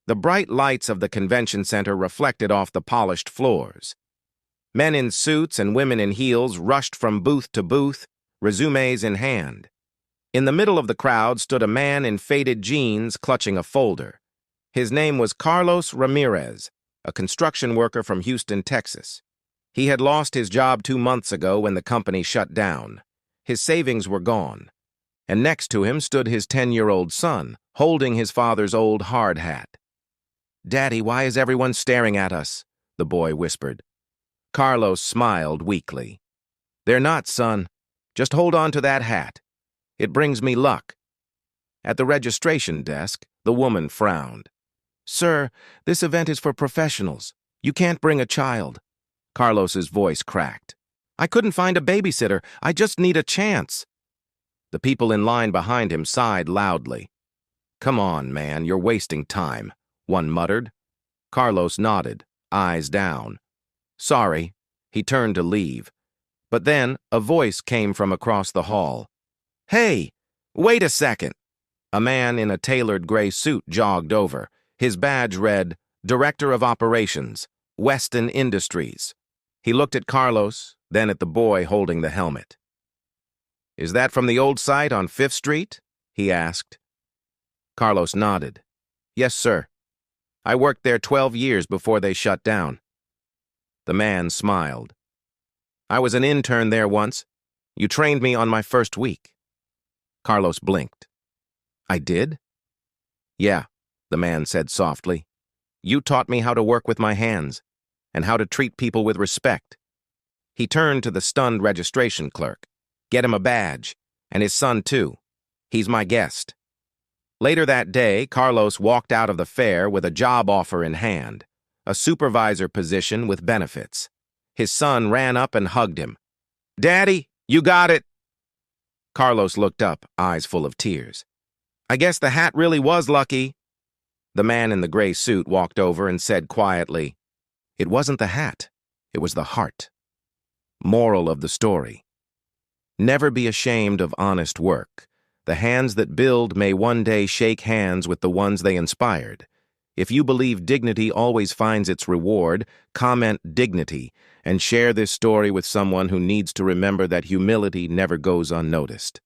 The bright lights of the convention center reflected off the polished floors. Men in suits and women in heels rushed from booth to booth, resumes in hand. In the middle of the crowd stood a man in faded jeans clutching a folder. His name was Carlos Ramirez, a construction worker from Houston, Texas. He had lost his job 2 months ago when the company shut down. His savings were gone. And next to him stood his 10-year-old son, holding his father's old hard hat. "Daddy, why is everyone staring at us?" the boy whispered. Carlos smiled weakly. "They're not, son. Just hold on to that hat. It brings me luck." At the registration desk, the woman frowned. "Sir, this event is for professionals. You can't bring a child." Carlos's voice cracked. "I couldn't find a babysitter. I just need a chance." The people in line behind him sighed loudly. "Come on, man, you're wasting time," one muttered. Carlos nodded, eyes down. "Sorry." He turned to leave. But then a voice came from across the hall. "Hey, wait a second." A man in a tailored gray suit jogged over. His badge read, "Director of Operations, Weston Industries." He looked at Carlos, then at the boy holding the helmet. "Is that from the old site on 5th Street?" he asked. Carlos nodded. "Yes, sir. I worked there 12 years before they shut down." The man smiled. "I was an intern there once. You trained me on my first week." Carlos blinked. "I did?" "Yeah," the man said softly. "You taught me how to work with my hands, and how to treat people with respect." He turned to the stunned registration clerk. "Get him a badge, and his son too. He's my guest." Later that day, Carlos walked out of the fair with a job offer in hand, a supervisor position with benefits. His son ran up and hugged him. "Daddy, you got it!" Carlos looked up, eyes full of tears. "I guess the hat really was lucky." The man in the gray suit walked over and said quietly, "It wasn't the hat, it was the heart." Moral of the story: never be ashamed of honest work. The hands that build may one day shake hands with the ones they inspired. If you believe dignity always finds its reward, comment dignity and share this story with someone who needs to remember that humility never goes unnoticed.